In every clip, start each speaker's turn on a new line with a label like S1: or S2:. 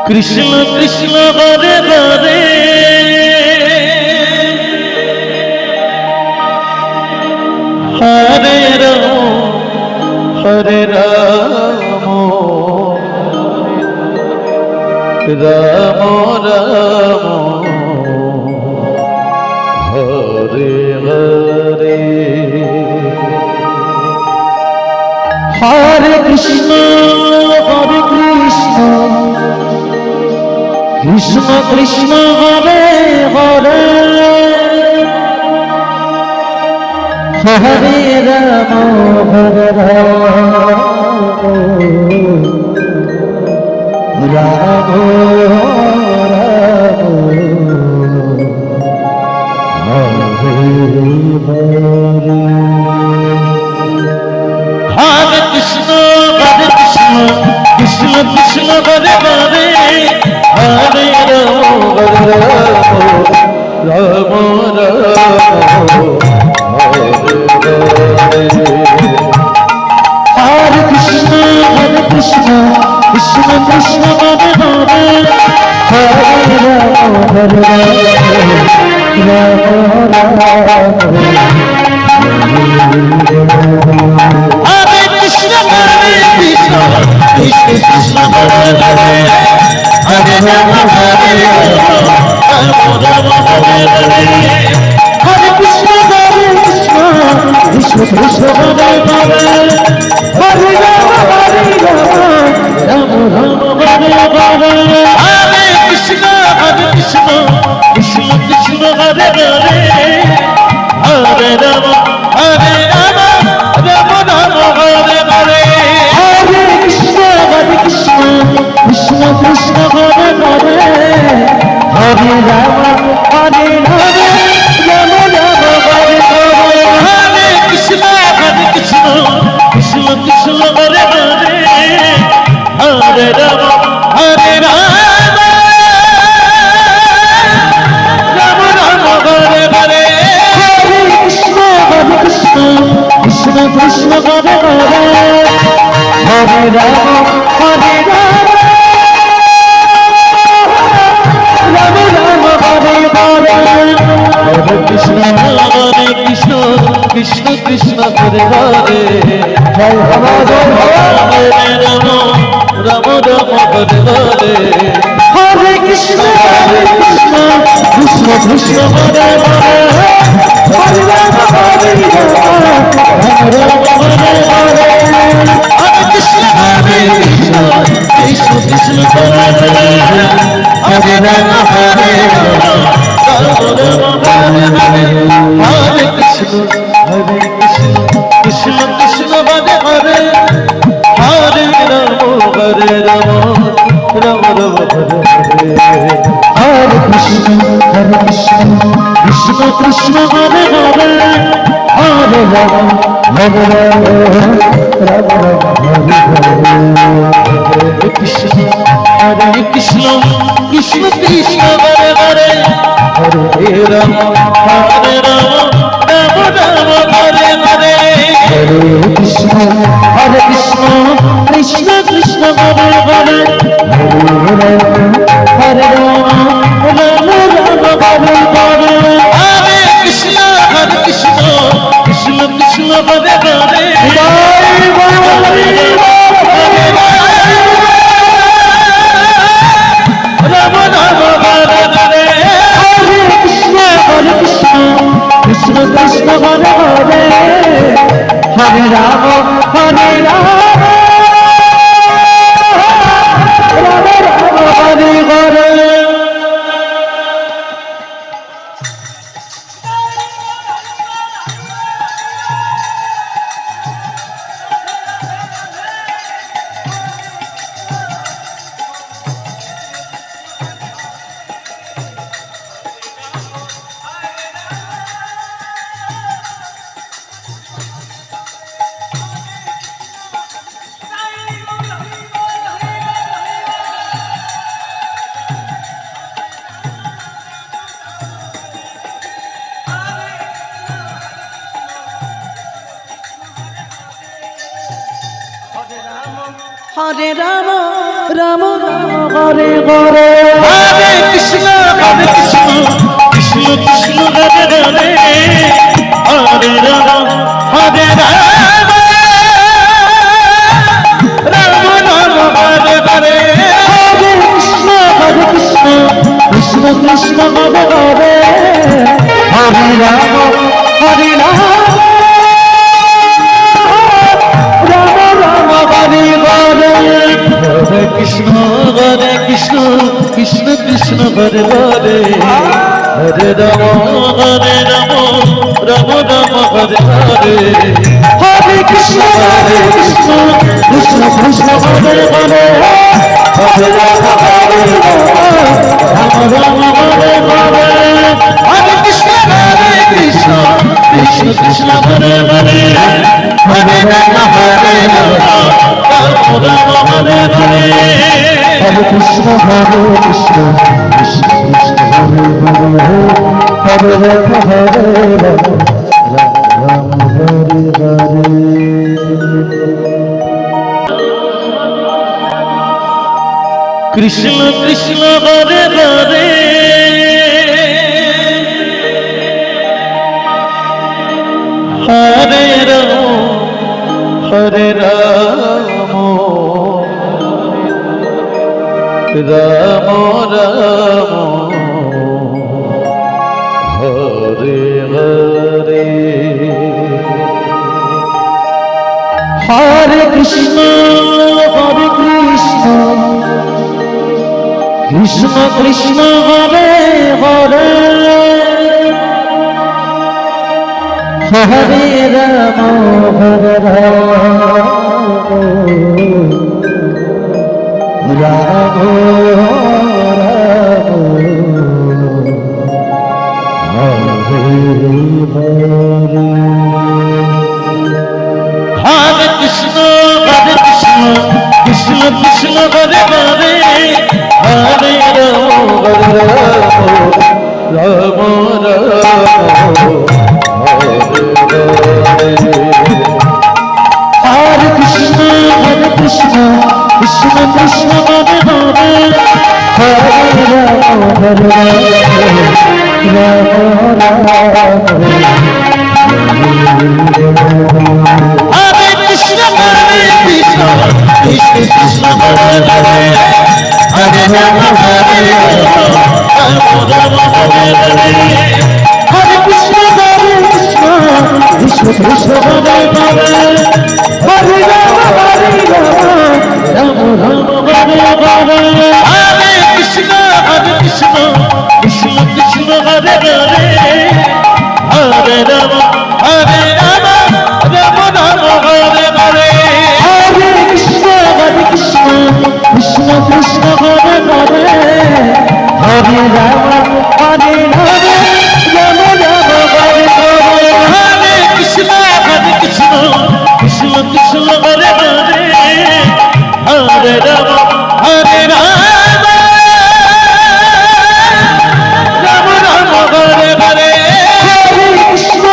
S1: Krishna Krishna Hare Hare Hare Ram Hare Ram Ram Ram Hare Hare Hare Krishna Krishna Krishna Hare Hare Hare Ram Hare Ram Ram Ram Hare Hare Hare Krishna Krishna Krishna Hare Hare Hare Ram Ram Ram Hare Hare Krishna Krishna Krishna Hare Hare Hare Ram Ram Ram Hare Krishna Krishna Krishna Hare Hare Hare Ram Ram Hare Hare Hare Krishna Krishna Krishna Hare Hare Hare Ram Ram Hare Hare Hare Krishna Krishna Krishna Hare Hare Hare Ram Ram Ram Hare Hare Hare Krishna Krishna Krishna Hare Hare Hare Ram Hare Hare Ram Ram Hare Hare Hare Krishna Krishna Krishna Hare Hare Hare Ram Hare Ram Ram Ram Hare Hare Hare Krishna Krishna Krishna Hare Hare Hare Ram Hare Ram Ram Ram Hare Hare Hare Krishna Krishna Krishna Hare Hare Joy Hare Ram Ram Ram Hare Hare Hare Krishna Krishna Krishna Hare Hare Hare Ram Hare Ram Ram Hare Hare Hare Krishna Krishna Krishna Hare Hare Hare Ram Hare Ram Ram Hare Hare Krishna Krishna Krishna Hare Hare Hare Ram Ram Ram Hare Hare Hare Krishna Krishna Krishna Hare Hare Hare Ram Ram Hare Hare Krishna Krishna Krishna Krishna Hare Hare Hare Ram Ram Ram Hare Hare Hare Krishna Krishna Krishna Hare Hare Hare Ram Ram Ram Hare Hare Hare Krishna Krishna Krishna Hare Hare Ram Ram Hare Hare Hare Krishna Krishna Krishna Hare Hare Hare Ram Hare Ram Ram Ram Hare Hare Hare Ram Ram Ram Hare Hare Hare Krishna Krishna Krishna Hare Hare Hare Ram Hare Ram Ram Ram Hare Hare Hare Krishna Krishna Krishna Hare Hare Hare Ram Hare Ram Hare Krishna kৃষ্ণ Krishna Hare Hare Hare Ram Ram Ram Hare Hare Hare Krishna Krishna Krishna Hare Hare Hare Ram Ram Hare Hare Hare Krishna Krishna Krishna Hare Hare Hare Ram Ram Hare Hare Hare Krishna Krishna Krishna Hare Hare Hare Ram Ram Hare Hare Krishna Krishna Hare Hare Hare Ram Ram Ram Hare Hare Hare Krishna Krishna Krishna Hare Hare Hare Ram Hare Ram Ram Hare Hare Hare Krishna Krishna Krishna Hare Hare Hare Ram Ram Hare Krishna Krishna Krishna Hare Hare Hare Ram Hare Krishna Krishna Hare Hare Hare Ram Hare Hare Krishna Krishna Hare Hare Hare Ram Ram Hare Hare Hare Krishna Krishna Krishna Hare Hare Hare Ram Ram Ram Hare Hare Hare Krishna Krishna Krishna Hare Hare Hare Ram Hare Hare Ram Ram Hare Hare Hare Krishna Krishna Krishna Hare Hare Hare Ram Hare Ram Ram Ram Hare Hare Hare Krishna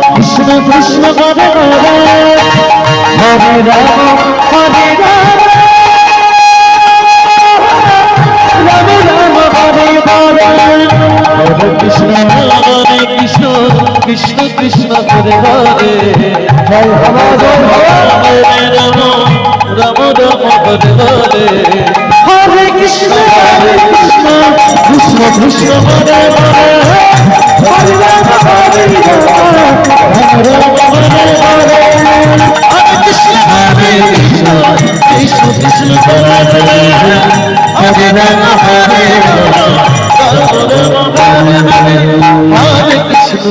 S1: Krishna Krishna Hare Hare Hare Ram Hare Ram Ram Ram Hare Hare Hare Krishna Krishna Krishna Hare Hare Joy Hare Ram Ram Ram Hare Hare Hare Krishna Krishna Krishna Hare Hare Hare Ram Hare Ram Ram Hare Hare Hare Krishna Krishna Krishna Hare Hare Hare Ram Hare Ram Ram Hare Hare Krishna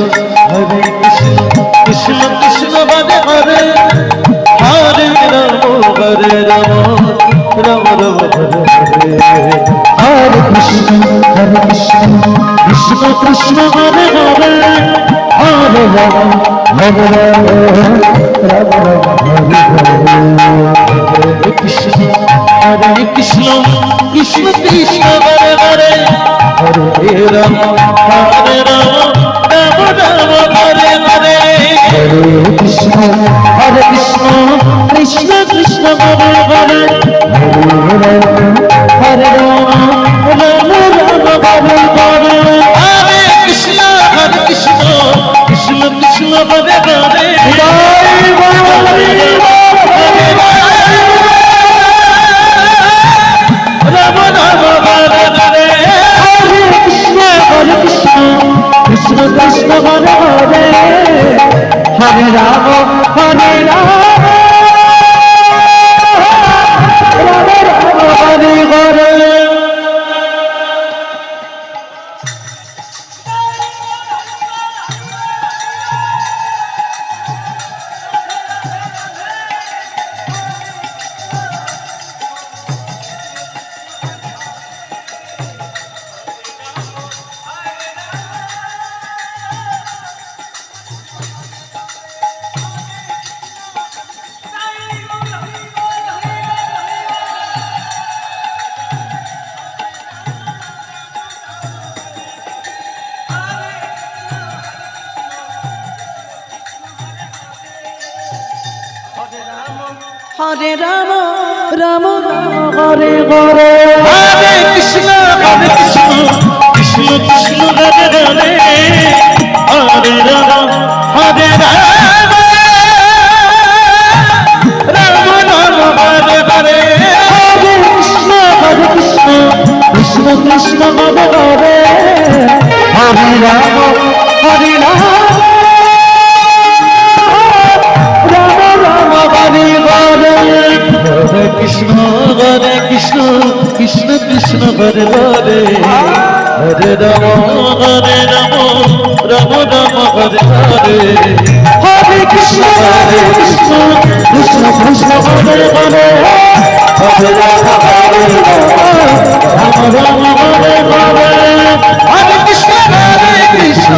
S1: Krishna Krishna Hare Hare Hare Ram Ram Ram Hare Hare Hare Krishna Krishna Krishna Hare Hare Hare Ram Ram Hare Krishna Krishna Krishna Hare Hare Hare Ram Ram Ram Hare Hare Hare Krishna Krishna Krishna Krishna Hare Hare Hare Ram Ram Ram Hare Hare
S2: Hare Krishna Krishna Krishna Hare Hare Ram Ram Hare Hare
S1: Hare Krishna Krishna Krishna Hare Hare Hare Ram Hare Ram Ram Ram Hare Hare Hare Ram Ram Ram Hare Hare
S2: Hare Krishna Krishna Krishna Hare Hare Hare Ram Hare Ram Ram Ram Hare Hare
S1: Hare Krishna Krishna Krishna Hare Hare Hare Ram Hare Ram Ram Ram Hare Hare
S2: Hare Krishna Krishna Krishna Hare Hare Hare Ram Ram Ram Hare Hare
S1: Hare Krishna Krishna Krishna Hare Hare Hare Ram Hare Ram Ram Hare Hare
S2: Hare Krishna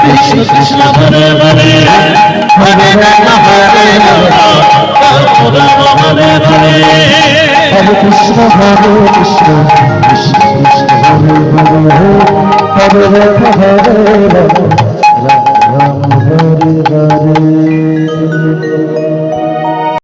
S2: Krishna Krishna Hare Hare Hare Ram Hare Ram Ram Hare Hare
S1: Hare Krishna Krishna Krishna Hare Hare Hare Ram Hare Ram